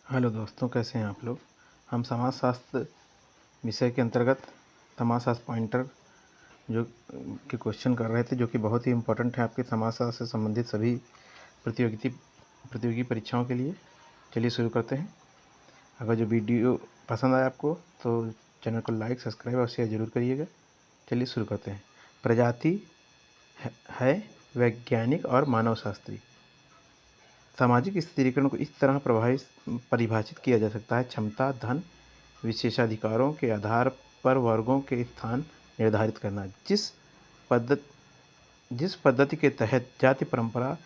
Hello दोस्तों, कैसे हैं आप लोग। हम समाजशास्त्र विषय के अंतर्गत समाजशास्त्र पॉइंटर जो के क्वेश्चन कर रहे थे, जो कि बहुत ही इम्पोर्टेंट है आपके समाजशास्त्र से संबंधित सभी प्रतियोगी परीक्षाओं के लिए। चलिए शुरू करते हैं। अगर जो वीडियो पसंद आए आपको तो चैनल को लाइक, सब्सक्राइब और शेयर जरूर करिएगा। चलिए शुरू करते हैं। प्रजाति है वैज्ञानिक और मानव शास्त्री। सामाजिक स्थिरीकरण को इस तरह परिभाषित किया जा सकता है: क्षमता, धन, विशेषाधिकारों के आधार पर वर्गों के स्थान निर्धारित करना। जिस पद्धति के तहत जाति परंपरा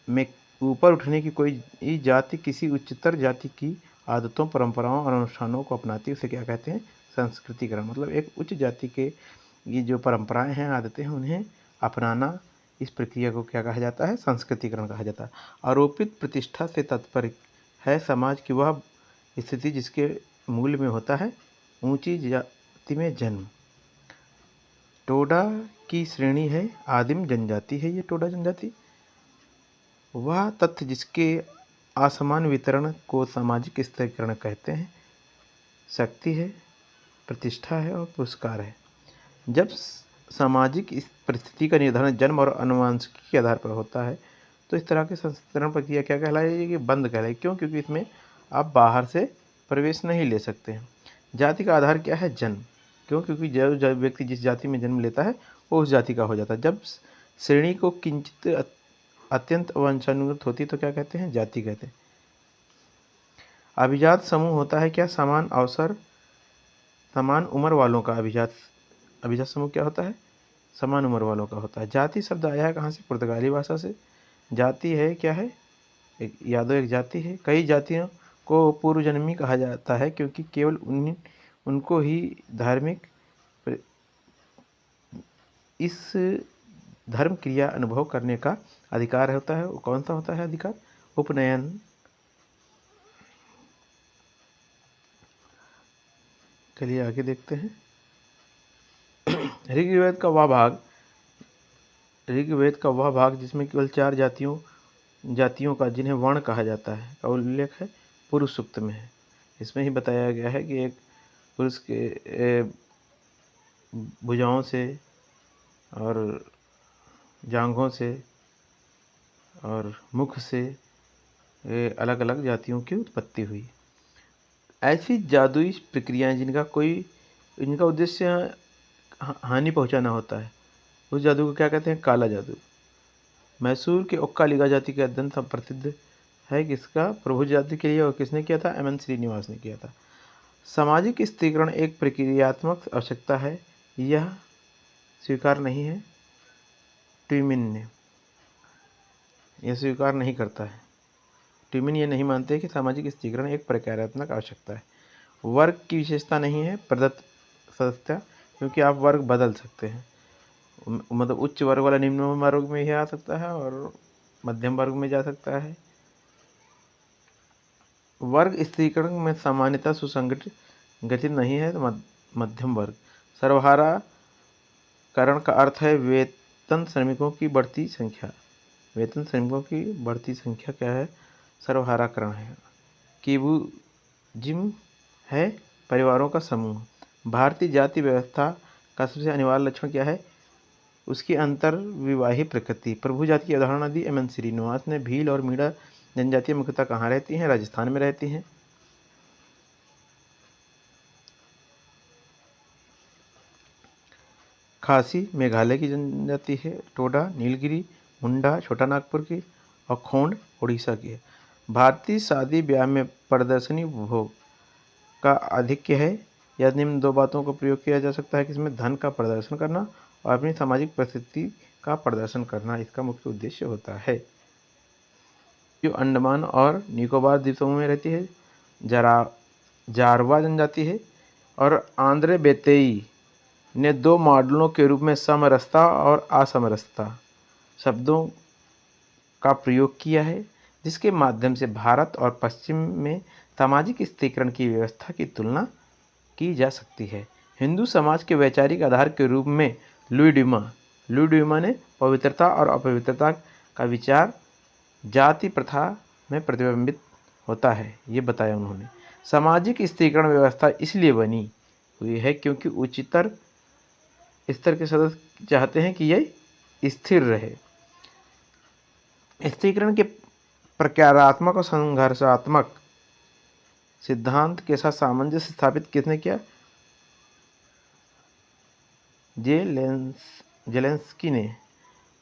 में ऊपर उठने की कोई जाति किसी उच्चतर जाति की आदतों, परंपराओं और अनुष्ठानों को अपनाती है, उसे क्या कहते हैं? संस्कृतिकरण। मतलब एक उच्च जाति के ये जो परंपराएं हैं, आदतें हैं, उन्हें अपनाना, इस प्रक्रिया को क्या कहा जाता है? संस्कृतिकरण कहा जाता है। आरोपित प्रतिष्ठा से तात्पर्य है समाज की वह स्थिति जिसके मूल में होता है ऊंची जाति में जन्म। टोडा की श्रेणी है आदिम जनजाति है ये टोडा जनजाति। वह तथ्य जिसके असमान वितरण को सामाजिक स्थिरीकरण कहते हैं। शक्ति है, प्रतिष्ठा है और पुरस्कार है। जब सामाजिक इस परिस्थिति का निर्धारण जन्म और आनुवंशिकी के आधार पर होता है तो इस तरह की संस्करण प्रक्रिया क्या कहलाएगी? बंद कहलाएगी। क्यों? क्योंकि इसमें आप बाहर से प्रवेश नहीं ले सकते हैं। जाति का आधार क्या है? जन्म। क्यों? क्योंकि जब व्यक्ति जिस जाति में जन्म लेता है वो उस जाति का हो जाता है। जब श्रेणी को किंचित अत्यंत वंशानुगत होती तो क्या कहते हैं? जाति कहते हैं। अभिजात समूह होता है क्या? समान अवसर, समान उम्र वालों का अभिजात समूह क्या होता है? समान उम्र वालों का होता है। जाति शब्द आया है कहाँ से? पुर्तगाली भाषा से। जाति है क्या है? एक जाति है। कई जातियों को पूर्व जन्मी कहा जाता है क्योंकि केवल उनको ही धार्मिक इस धर्म क्रिया अनुभव करने का अधिकार होता है। वो कौन सा होता है अधिकार? उपनयन। चलिए आगे देखते हैं। ऋग्वेद का वह भाग जिसमें केवल 4 जातियों का, जिन्हें वर्ण कहा जाता है, का उल्लेख है पुरुष सूक्त में है। इसमें ही बताया गया है कि एक पुरुष के भुजाओं से और जांघों से और मुख से अलग अलग जातियों की उत्पत्ति हुई। ऐसी जादुई प्रक्रियाएं जिनका उद्देश्य हानि पहुंचाना होता है, उस जादू को क्या कहते हैं? काला जादू। मैसूर के ओक्कालिगा जाति के अध्ययन सब प्रसिद्ध है किसका? प्रभु जाति के लिए। और किसने किया था? एम एन श्रीनिवास ने किया था। सामाजिक स्थिरीकरण एक प्रक्रियात्मक आवश्यकता है, यह स्वीकार नहीं है। ट्यूमिन ने यह स्वीकार नहीं करता है। ट्यूमिन ये नहीं मानते कि सामाजिक स्थिरीकरण एक प्रक्रियात्मक आवश्यकता है। वर्ग की विशेषता नहीं है प्रदत्त सदस्यता, क्योंकि आप वर्ग बदल सकते हैं। मतलब उच्च वर्ग वाला निम्न वर्ग में ही आ सकता है और मध्यम वर्ग में जा सकता है। वर्ग स्थिरीकरण में सामान्यतः सुसंगठित नहीं है। तो मध्यम वर्ग। सर्वहाराकरण का अर्थ है वेतन श्रमिकों की बढ़ती संख्या। वेतन श्रमिकों की बढ़ती संख्या क्या है? सर्वहाराकरण है। किबुजिम है परिवारों का समूह। भारतीय जाति व्यवस्था का सबसे अनिवार्य लक्षण क्या है? उसकी अंतर्विवाही प्रकृति। प्रभु जाति की अवधारणा दी एम एन श्रीनिवास ने। भील और मीणा जनजातियां मुख्यतः कहाँ रहती हैं? राजस्थान में रहती हैं। खासी मेघालय की जनजाति है। टोडा नीलगिरी, मुंडा छोटा नागपुर की और खोंड उड़ीसा की है। भारतीय शादी ब्याह में प्रदर्शनी उपभोग का आधिक्य है। यह निम्न 2 बातों का प्रयोग किया जा सकता है कि इसमें धन का प्रदर्शन करना और अपनी सामाजिक परिस्थिति का प्रदर्शन करना इसका मुख्य उद्देश्य होता है। जो अंडमान और निकोबार द्वीप समूह में रहती है, जारवा जनजाति है। और आंद्रे बेतेई ने 2 मॉडलों के रूप में समरसता और असमरसता शब्दों का प्रयोग किया है, जिसके माध्यम से भारत और पश्चिम में सामाजिक स्थिरीकरण की व्यवस्था की तुलना की जा सकती है। हिंदू समाज के वैचारिक आधार के रूप में लुई ड्यूमा ने पवित्रता और अपवित्रता का विचार जाति प्रथा में प्रतिबिंबित होता है, ये बताया उन्होंने। सामाजिक स्त्रीकरण व्यवस्था इसलिए बनी हुई है क्योंकि उच्चतर स्तर के सदस्य चाहते हैं कि यह स्थिर रहे। स्त्रीकरण के प्रकारात्मक और संघर्षात्मक सिद्धांत के साथ सामंजस्य स्थापित किसने किया? जेलेंस्की ने।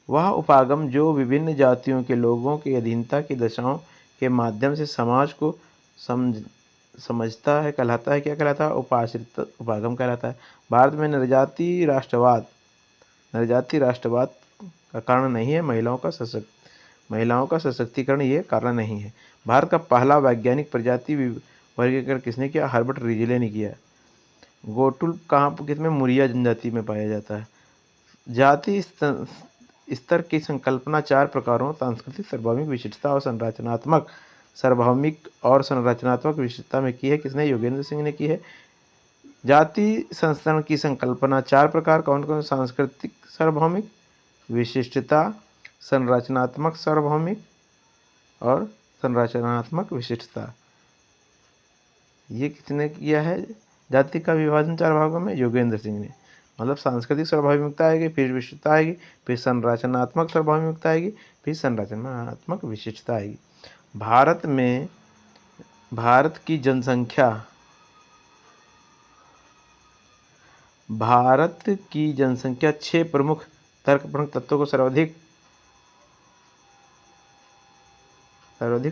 वह उपागम जो विभिन्न जातियों के लोगों की अधीनता की दशाओं के माध्यम से समाज को समझता है कहलाता है, क्या कहलाता है? उपाश्रित उपागम कहलाता है। भारत में नरजाति राष्ट्रवाद का कारण नहीं है, महिलाओं का सशक्तिकरण ये कारण नहीं है। भारत का पहला वैज्ञानिक प्रजाति वर्गीकरण किसने किया? हर्बर्ट रिजले ने किया। गोटुल कहाँ किसमें? मुरिया जनजाति में पाया जाता है। जाति स्तर की संकल्पना 4 प्रकारों सांस्कृतिक, सार्वभौमिक विशिष्टता और संरचनात्मक विशिष्टता में की है। किसने? योगेंद्र सिंह ने की है। जाति संस्तरण की संकल्पना 4 प्रकार कौन कौन? सांस्कृतिक सार्वभौमिक विशिष्टता, संरचनात्मक सार्वभौमिक और संरचनात्मक विशिष्टता। ये किसने किया है? जाति का विभाजन 4 भागों में योगेंद्र सिंह ने। मतलब सांस्कृतिक सार्वभौमिकता आएगी, फिर विशिष्टता आएगी, फिर संरचनात्मक सार्वभौमिकता आएगी, फिर संरचनात्मक विशिष्टता आएगी। भारत की जनसंख्या 6 प्रमुख तर्कप्रमुख तत्वों को सर्वाधिक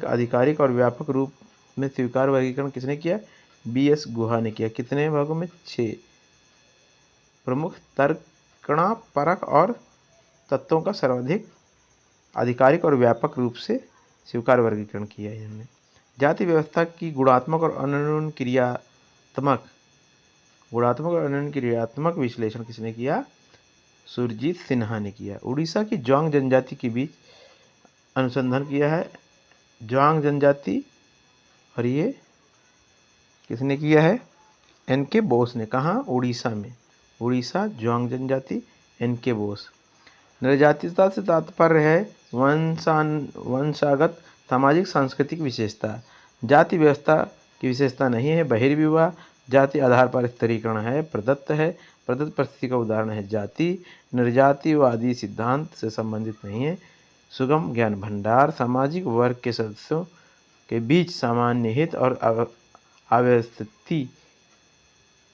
आधिकारिक और व्यापक रूप में स्वीकार वर्गीकरण किसने किया? BS गुहा ने किया। कितने भागों में? 6 प्रमुख तर्कणा परक और तत्वों का सर्वाधिक आधिकारिक और व्यापक रूप से स्वीकार वर्गीकरण किया है हमने। जाति व्यवस्था की गुणात्मक और अनुक्रियात्मक विश्लेषण किसने किया? सुरजीत सिन्हा ने किया। उड़ीसा की ज्वांग जनजाति के बीच अनुसंधान किया है ज्वांग जनजाति, और ये किसने किया है? NK बोस ने। कहाँ? उड़ीसा में। उड़ीसा ज्वांग जनजाति, NK बोस। नरजातीयता से तात्पर्य है वंशागत सामाजिक सांस्कृतिक विशेषता। जाति व्यवस्था की विशेषता नहीं है। बहिर्विवाह जाति आधार पर स्तरीकरण है, प्रदत्त परिस्थिति का उदाहरण है। जाति नरजातिवादी सिद्धांत से संबंधित नहीं है। सुगम ज्ञान भंडार सामाजिक वर्ग के सदस्यों के बीच सामान्य हित और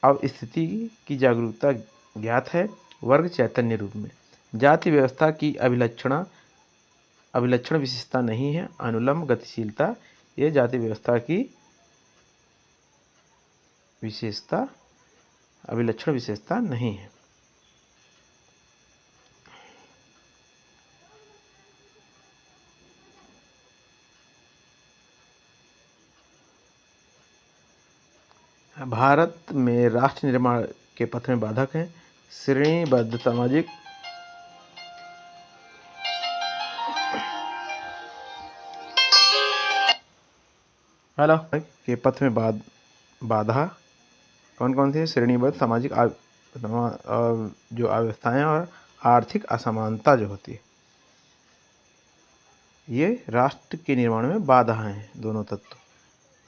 अवस्थिति की जागरूकता ज्ञात है। वर्ग चैतन्य रूप में। जाति व्यवस्था की अभिलक्षण विशेषता नहीं है। अनुलंब गतिशीलता ये जाति व्यवस्था की अभिलक्षण विशेषता नहीं है। भारत में राष्ट्र निर्माण के पथ में बाधक हैं श्रेणीबद्ध सामाजिक के पथ में बाधा कौन कौन सी है? श्रेणीबद्ध सामाजिक जो अव्यवस्थाएं और आर्थिक असमानता जो होती है, ये राष्ट्र के निर्माण में बाधा हैं दोनों तत्व।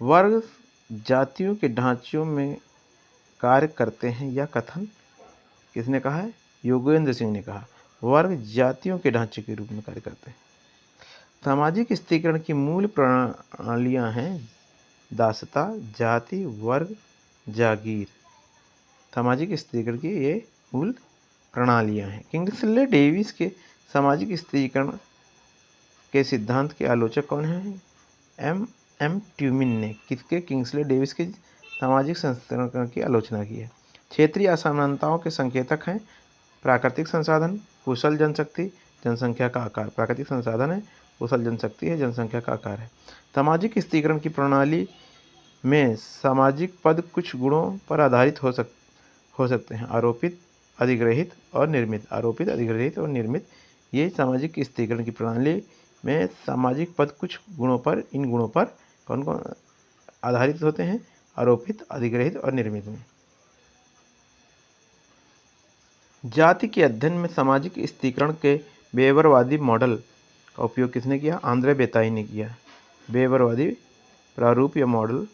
वर्ग जातियों के ढांचों में कार्य करते हैं, यह कथन किसने कहा है? योगेंद्र सिंह ने कहा। वर्ग जातियों के ढांचे के रूप में कार्य करते हैं। सामाजिक स्त्रीकरण की मूल प्रणालियां हैं दासता, जाति, वर्ग, जागीर। सामाजिक स्त्रीकरण की ये मूल प्रणालियां हैं। किंग्सले डेविस के सामाजिक स्त्रीकरण के सिद्धांत के आलोचक कौन हैं? M ट्यूमिन ने। किसके? किंग्सले डेविस के सामाजिक स्त्रीकरण की आलोचना की है। क्षेत्रीय असमानताओं के संकेतक हैं प्राकृतिक संसाधन, कुशल जनशक्ति, जनसंख्या का आकार। प्राकृतिक संसाधन है, कुशल जनशक्ति है, जनसंख्या का आकार है। सामाजिक स्त्रीकरण की प्रणाली में सामाजिक पद कुछ गुणों पर आधारित हो सकते हैं। आरोपित, अधिग्रहित और निर्मित। ये सामाजिक स्त्रीकरण की प्रणाली में सामाजिक पद कुछ गुणों पर, इन गुणों पर कौन कौन आधारित होते हैं? आरोपित, अधिग्रहित और निर्मित में। जाति के अध्ययन में सामाजिक स्त्रीकरण के वेबरवादी मॉडल का उपयोग किसने किया? आंद्रे बेताई ने किया। वेबरवादी प्रारूप या मॉडल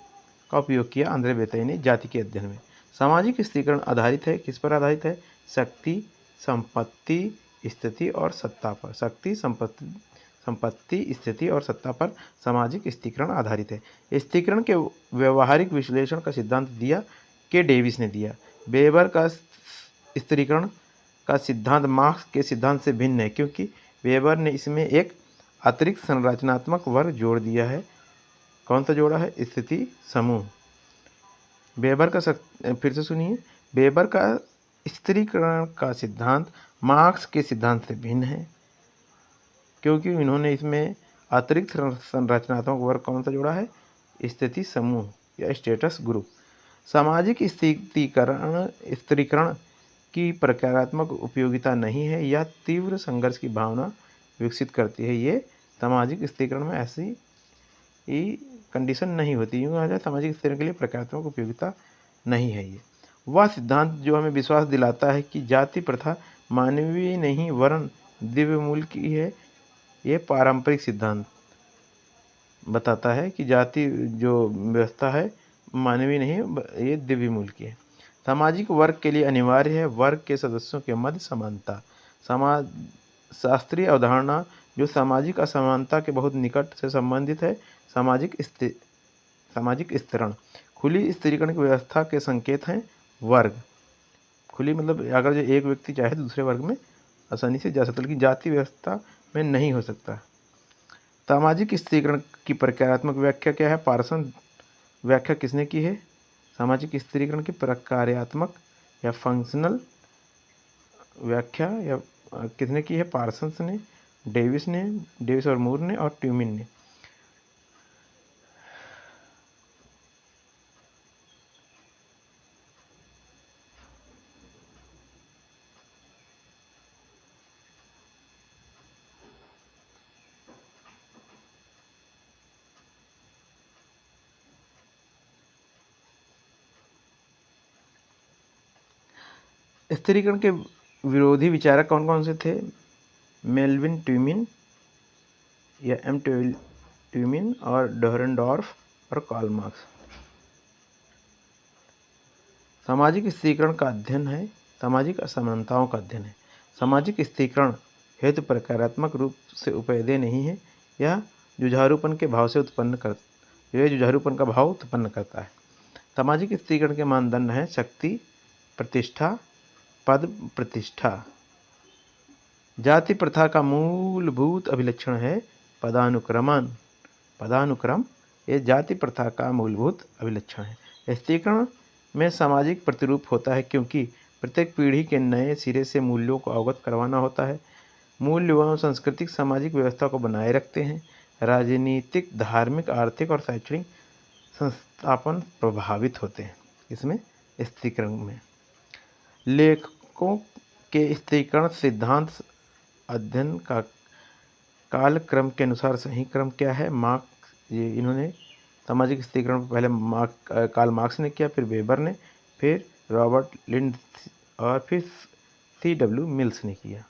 का उपयोग किया आंद्रे बेतई ने जाति के अध्ययन में। सामाजिक स्थिरीकरण आधारित है, किस पर आधारित है? शक्ति, संपत्ति, स्थिति और सत्ता पर। शक्ति, संपत्ति, स्थिति और सत्ता पर सामाजिक स्थिरीकरण आधारित है। स्थिरीकरण के व्यवहारिक विश्लेषण का सिद्धांत दिया के डेविस ने दिया। वेबर का स्थिरीकरण का सिद्धांत मार्क्स के सिद्धांत से भिन्न है, क्योंकि वेबर ने इसमें एक अतिरिक्त संरचनात्मक वर्ग जोड़ दिया है। कौन सा जोड़ा है? स्थिति समूह। वेबर का फिर से सुनिए, वेबर का स्थिरीकरण का सिद्धांत मार्क्स के सिद्धांत से भिन्न है, क्योंकि इन्होंने इसमें अतिरिक्त संरचनात्मक वर्ग कौन सा जोड़ा है? स्थिति समूह या स्टेटस ग्रुप। सामाजिक स्थिरीकरण की प्रकारात्मक उपयोगिता नहीं है या तीव्र संघर्ष की भावना विकसित करती है। ये सामाजिक स्थिरीकरण में ऐसी कंडीशन नहीं होती, यूँ आ जाए सामाजिक स्थिरीकरण के लिए प्रकारात्मक उपयोगिता नहीं है। ये वह सिद्धांत जो हमें विश्वास दिलाता है कि जाति प्रथा मानवीय नहीं वरन दिव्य मूल की है। ये पारंपरिक सिद्धांत बताता है कि जाति जो व्यवस्था है मानवीय नहीं, ये दिव्य मूल की है। सामाजिक वर्ग के लिए अनिवार्य है वर्ग के सदस्यों के मध्य समानता। समाज शास्त्रीय अवधारणा जो सामाजिक असमानता के बहुत निकट से संबंधित है। सामाजिक स्थिरीकरण, खुली स्थिरीकरण की व्यवस्था के संकेत हैं वर्ग। खुली मतलब अगर जो एक व्यक्ति चाहे तो दूसरे वर्ग में आसानी से जा सकता, लेकिन जाति व्यवस्था में नहीं हो सकता। सामाजिक स्थिरीकरण की प्रक्रियात्मक व्याख्या क्या है? पार्सन व्याख्या किसने की है? सामाजिक स्थिरीकरण की प्रक्रियात्मक या फंक्शनल व्याख्या या किसने की है? पार्सन्स ने, डेविस और मूर ने और ट्यूमिन ने। स्थिरीकरण के विरोधी विचारक कौन कौन से थे? मेल्विन ट्यूमिन या एम ट्यूमिन और डोहरेनडॉर्फ और कार्ल मार्क्स। सामाजिक स्थिरीकरण का अध्ययन है सामाजिक असमानताओं का अध्ययन है। सामाजिक स्थिरीकरण हेतु प्रकारात्मक रूप से उपेय नहीं है। यह जुझारूपन के भाव से उत्पन्न करता है। सामाजिक स्थिरीकरण के मानदंड हैं शक्ति, प्रतिष्ठा, पद, प्रतिष्ठा। जाति प्रथा का मूलभूत अभिलक्षण है पदानुक्रम। ये जाति प्रथा का मूलभूत अभिलक्षण है। स्थिरीकरण में सामाजिक प्रतिरूप होता है, क्योंकि प्रत्येक पीढ़ी के नए सिरे से मूल्यों को अवगत करवाना होता है। मूल्य एवं सांस्कृतिक सामाजिक व्यवस्था को बनाए रखते हैं। राजनीतिक, धार्मिक, आर्थिक और शैक्षणिक संस्थापन प्रभावित होते हैं इसमें स्थिरीकरण में। लेखकों के स्थिरीकरण सिद्धांत अध्ययन का कालक्रम के अनुसार सही क्रम क्या है? इन्होंने सामाजिक स्थिरीकरण पहले कार्ल मार्क्स ने किया, फिर वेबर ने, फिर रॉबर्ट लिंड और फिर C.W. मिल्स ने किया।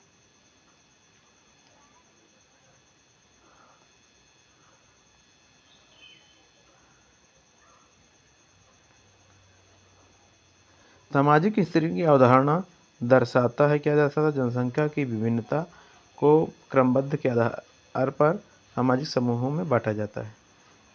सामाजिक स्थिरीकरण की अवधारणा दर्शाता है क्या? दर्शाता जनसंख्या की विभिन्नता को क्रमबद्ध के आधार पर सामाजिक समूहों में बांटा जाता है।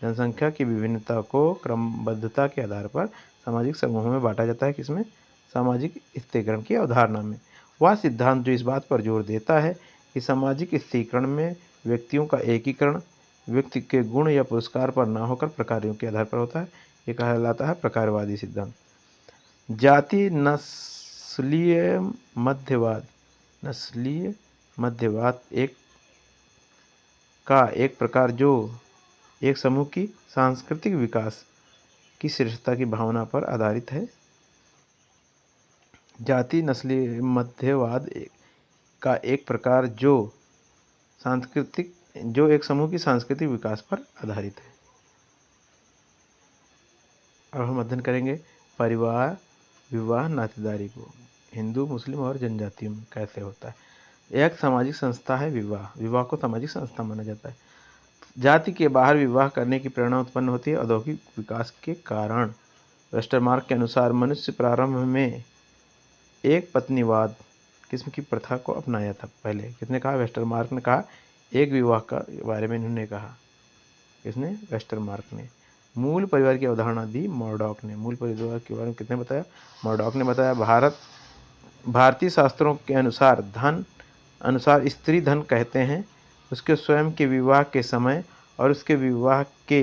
जनसंख्या की विभिन्नता को क्रमबद्धता के आधार पर सामाजिक समूहों में बांटा जाता है। किसमें? सामाजिक स्थिरीकरण की अवधारणा में। वह सिद्धांत जो इस बात पर जोर देता है कि सामाजिक स्थिरीकरण में व्यक्तियों का एकीकरण व्यक्ति के गुण या पुरस्कार पर न होकर प्रकारों के आधार पर होता है। ये कहलाता है प्रकारवादी सिद्धांत। जाति नस्लीय मध्यवाद एक प्रकार जो एक समूह की सांस्कृतिक विकास की श्रेष्ठता की भावना पर आधारित है। जाति नस्लीय मध्यवाद का एक प्रकार जो एक समूह की सांस्कृतिक विकास पर आधारित है। अब हम अध्ययन करेंगे परिवार, विवाह, नातेदारी को हिंदू, मुस्लिम और जनजातियों में कैसे होता है। एक सामाजिक संस्था है विवाह को सामाजिक संस्था माना जाता है। जाति के बाहर विवाह करने की प्रेरणा उत्पन्न होती है औद्योगिक विकास के कारण। वेस्टरमार्क के अनुसार मनुष्य प्रारंभ में एक पत्नीवाद किस्म की प्रथा को अपनाया था। पहले किसने कहा? वेस्टरमार्क ने कहा। एक विवाह का बारे में इन्होंने कहा। किसने? वेस्टरमार्क ने। मूल परिवार की अवधारणा दी मॉर्डॉक ने। मूल परिवार के बारे में किसने बताया? मॉर्डॉक ने बताया। भारतीय शास्त्रों के अनुसार स्त्री धन कहते हैं उसके स्वयं के विवाह के समय और उसके विवाह के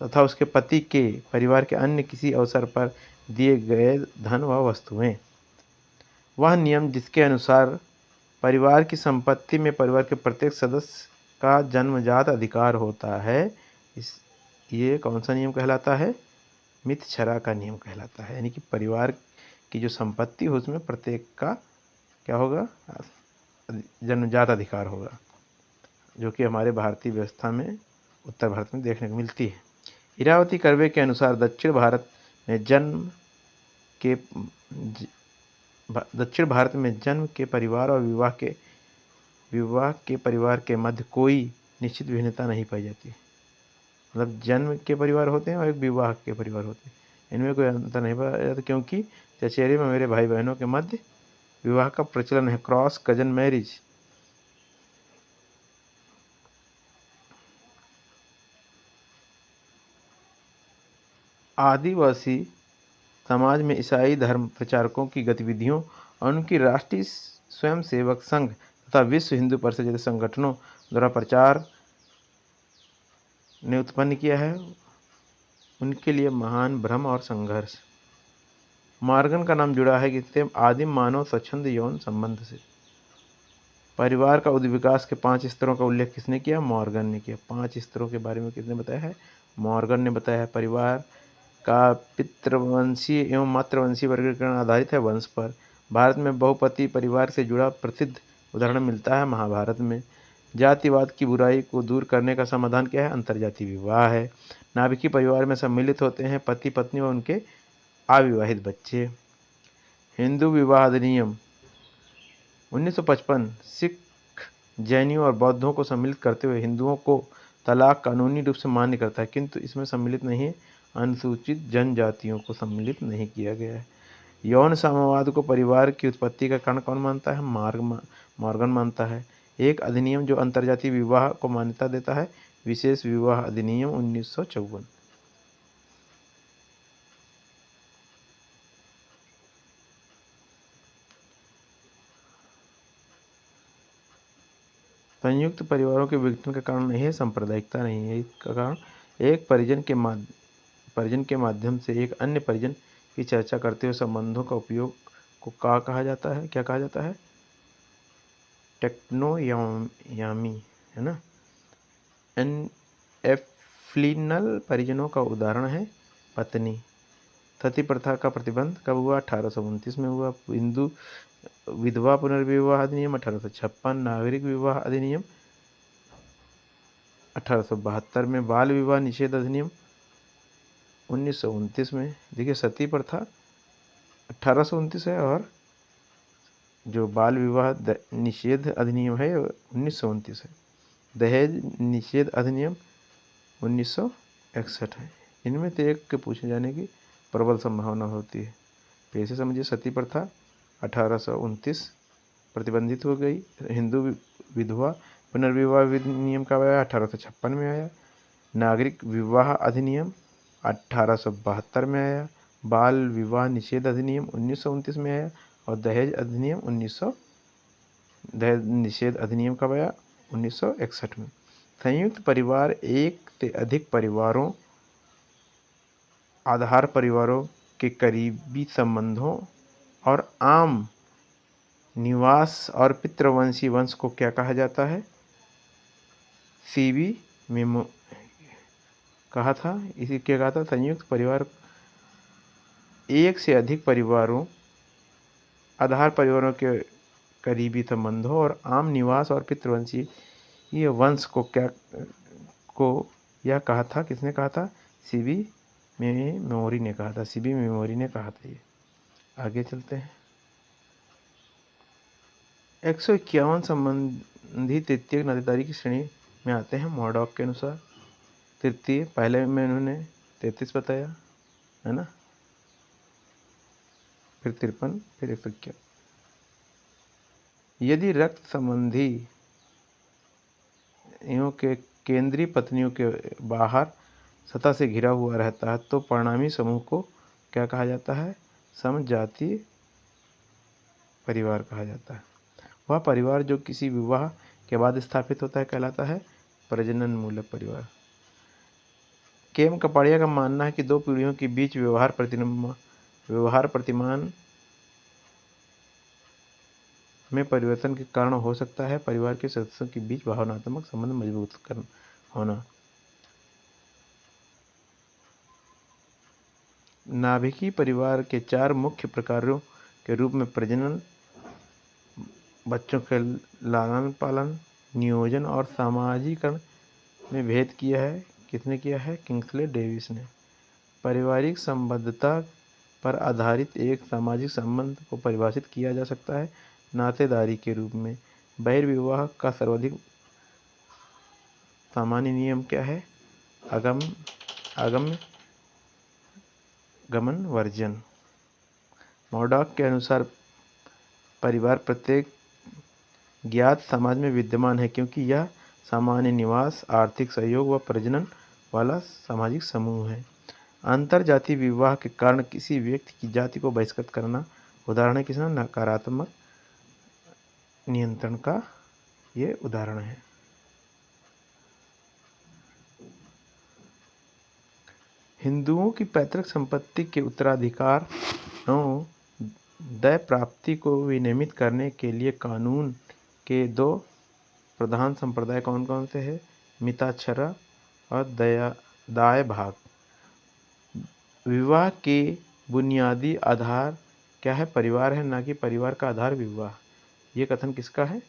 तथा उसके पति के परिवार के अन्य किसी अवसर पर दिए गए धन व वस्तुएं। वह नियम जिसके अनुसार परिवार की संपत्ति में परिवार के प्रत्येक सदस्य का जन्मजात अधिकार होता है, ये कौन सा नियम कहलाता है? मितछरा का नियम कहलाता है। यानी कि परिवार की जो संपत्ति हो उसमें प्रत्येक का क्या होगा? जन्मजात अधिकार होगा, जो कि हमारे भारतीय व्यवस्था में उत्तर भारत में देखने को मिलती है। इरावती कर्वे के अनुसार दक्षिण भारत में जन्म के परिवार और विवाह के परिवार के मध्य कोई निश्चित भिन्नता नहीं पाई जाती। मतलब जन्म के परिवार होते हैं और एक विवाह के परिवार होते हैं, इनमें कोई अंतर नहीं पाया जाता, क्योंकि चचेरे में मेरे भाई बहनों के मध्य विवाह का प्रचलन है, क्रॉस कजन मैरिज। आदिवासी समाज में ईसाई धर्म प्रचारकों की गतिविधियों और उनकी राष्ट्रीय स्वयंसेवक संघ तथा विश्व हिंदू परिषद जैसे संगठनों द्वारा प्रचार ने उत्पन्न किया है उनके लिए महान भ्रम और संघर्ष। मॉर्गन का नाम जुड़ा है किससे? आदिम मानव स्वच्छंद यौन संबंध से। परिवार का विकास के 5 स्तरों का उल्लेख किसने किया? मॉर्गन ने किया। 5 स्तरों के बारे में किसने बताया है? मॉर्गन ने बताया है। परिवार का पितृवंशीय एवं मातृवंशीय वर्गीकरण आधारित है वंश पर। भारत में बहुपति परिवार से जुड़ा प्रसिद्ध उदाहरण मिलता है महाभारत में। जातिवाद की बुराई को दूर करने का समाधान क्या है? अंतर्जातीय विवाह है। नाभिकीय परिवार में सम्मिलित होते हैं पति पत्नी और उनके अविवाहित बच्चे। हिंदू विवाह अधिनियम 1955 सिख, जैनियों और बौद्धों को सम्मिलित करते हुए हिंदुओं को तलाक कानूनी रूप से मान्य करता है, किंतु इसमें सम्मिलित नहीं है अनुसूचित जनजातियों को सम्मिलित नहीं किया गया है। यौन साम्यवाद को परिवार की उत्पत्ति का कारण कौन मानता है? मॉर्गन मानता है। एक अधिनियम जो अंतर्जातीय विवाह को मान्यता देता है, विशेष विवाह अधिनियम 1954। संयुक्त परिवारों के विघटन का कारण नहीं है सांप्रदायिकता, नहीं है इसका कारण। एक परिजन के माध्यम से एक अन्य परिजन की चर्चा करते हुए संबंधों का उपयोग को कहा जाता है? क्या कहा जाता है? टेक्नोयामी, है ना। एफिलिनल परिजनों का उदाहरण है पत्नी। सती प्रथा का प्रतिबंध कब हुआ? 1829 में हुआ। हिंदू विधवा पुनर्विवाह अधिनियम 1856। नागरिक विवाह अधिनियम 1872 में। बाल विवाह निषेध अधिनियम 1929 में। देखिए सती प्रथा 1829 है और जो बाल विवाह निषेध अधिनियम है 1929 है। दहेज निषेध अधिनियम 1961 है। इनमें से एक के पूछे जाने की प्रबल संभावना होती है। फिर से समझिए, सती प्रथा 1829 प्रतिबंधित हो गई। हिंदू विधवा पुनर्विवाह अधिनियम कब आया? 1856 में आया। नागरिक विवाह अधिनियम 1872 में आया। बाल विवाह निषेध अधिनियम 1929 में आया और दहेज निषेध अधिनियम कब आया? 1961 में। संयुक्त परिवार एक से अधिक परिवारों, आधार परिवारों के करीबी संबंधों और आम निवास और पितृवंशी वंश को क्या कहा जाता है? सीबी मेमो कहा था। इसी क्या कहा था? संयुक्त परिवार एक से अधिक परिवारों, आधार परिवारों के करीबी संबंधों और आम निवास और पितृवंशी ये वंश को यह कहा था। किसने कहा था? सीबी मेमोरी ने कहा था। सीबी मेमोरी ने कहा था। ये आगे चलते हैं। 151 संबंधी तृतीयक नातेदारी की श्रेणी में आते हैं मॉडॉक के अनुसार। तृतीय, पहले में उन्होंने 33 बताया, है ना, फिर 53, फिर 51। यदि रक्त संबंधी के केंद्रीय पत्नियों के बाहर सतह से घिरा हुआ रहता है तो परिणामी समूह को क्या कहा जाता है? समजातीय परिवार कहा जाता है। वह परिवार जो किसी विवाह के बाद स्थापित होता है कहलाता है प्रजनन मूलक परिवार। केम कपाड़िया का मानना है कि दो पीढ़ियों के बीच व्यवहार प्रतिमान में परिवर्तन के कारण हो सकता है परिवार के सदस्यों के बीच भावनात्मक संबंध मजबूत होना। नाभिकीय परिवार के 4 मुख्य प्रकारों के रूप में प्रजनन, बच्चों के लालन पालन, नियोजन और सामाजिकरण में भेद किया है। किसने किया है? किंग्सले डेविस ने। पारिवारिक संबद्धता पर आधारित एक सामाजिक संबंध को परिभाषित किया जा सकता है नातेदारी के रूप में। बहिर्विवाह का सर्वाधिक सामान्य नियम क्या है? आगम्य गमन वर्जन। मॉडॉक के अनुसार परिवार प्रत्येक ज्ञात समाज में विद्यमान है क्योंकि यह सामान्य निवास, आर्थिक सहयोग व प्रजनन वाला सामाजिक समूह है। अंतर जातीय विवाह के कारण किसी व्यक्ति की जाति को बहिष्कृत करना उदाहरण है किसका? नकारात्मक नियंत्रण का ये उदाहरण है। हिंदुओं की पैतृक संपत्ति के उत्तराधिकारों दय प्राप्ति को विनियमित करने के लिए कानून के 2 प्रधान संप्रदाय कौन कौन से हैं? मिताक्षरा और दाय भाग। विवाह के बुनियादी आधार क्या है? परिवार है, ना कि परिवार का आधार विवाह। ये कथन किसका है?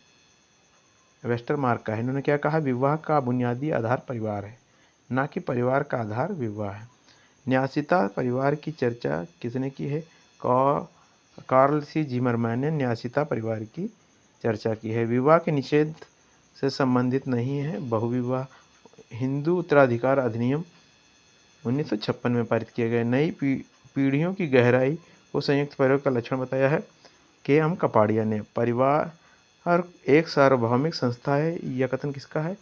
वेस्टरमार्क का है। इन्होंने क्या कहा? विवाह का बुनियादी आधार परिवार है, ना कि परिवार का आधार विवाह है। न्यासीता परिवार की चर्चा किसने की है? कार्ल सी जिमरमैन ने न्यासीता परिवार की चर्चा की है। विवाह के निषेध से संबंधित नहीं है बहुविवाह। हिंदू उत्तराधिकार अधिनियम 1956 में पारित किया गया। नई पीढ़ियों की गहराई को संयुक्त परिवार का लक्षण बताया है के.एम. कपाड़िया ने। परिवार एक सार्वभौमिक संस्था है, यह कथन किसका है?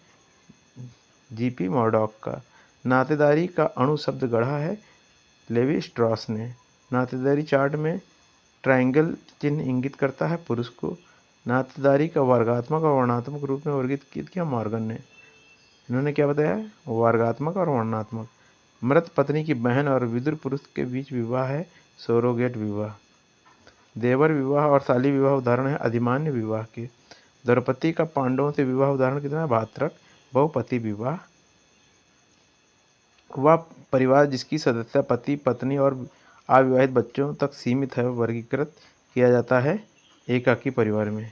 जी.पी. मॉडॉक का। नातेदारी का अणु शब्द गढ़ा है लेवी स्ट्रॉस ने। नातेदारी चार्ट में ट्रायंगल चिन्ह इंगित करता है पुरुष को। नातेदारी का वर्गात्मक और वर्णनात्मक रूप में वर्गीकृत किया मॉर्गन ने। इन्होंने क्या बताया? वर्गात्मक और वर्णनात्मक। मृत पत्नी की बहन और विदुर पुरुष के बीच विवाह है सरोगेट विवाह। देवर विवाह और शाली विवाह उदाहरण है अधिमान्य विवाह के। द्रौपदी का पांडवों से विवाह उदाहरण कितना है? भातृक बहुपति विवाह। वह परिवार जिसकी सदस्यता पति, पत्नी और अविवाहित बच्चों तक सीमित है वर्गीकृत किया जाता है एकाकी परिवार में।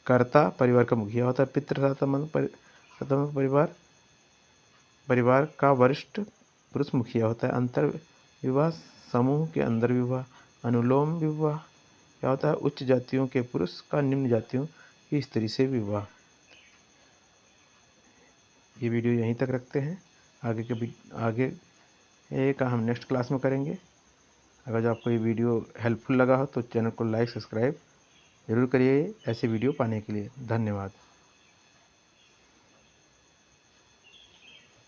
कर्ता परिवार का मुखिया होता है। पितृ परिवार का वरिष्ठ पुरुष मुखिया होता है। अंतर विवाह समूह के अंदर विवाह। अनुलोम विवाह क्या होता है? उच्च जातियों के पुरुष का निम्न जातियों की स्त्री से विवाह। ये वीडियो यहीं तक रखते हैं। आगे का हम नेक्स्ट क्लास में करेंगे। अगर जो आपको ये वीडियो हेल्पफुल लगा हो तो चैनल को लाइक सब्सक्राइब जरूर करिए ऐसे वीडियो पाने के लिए। धन्यवाद।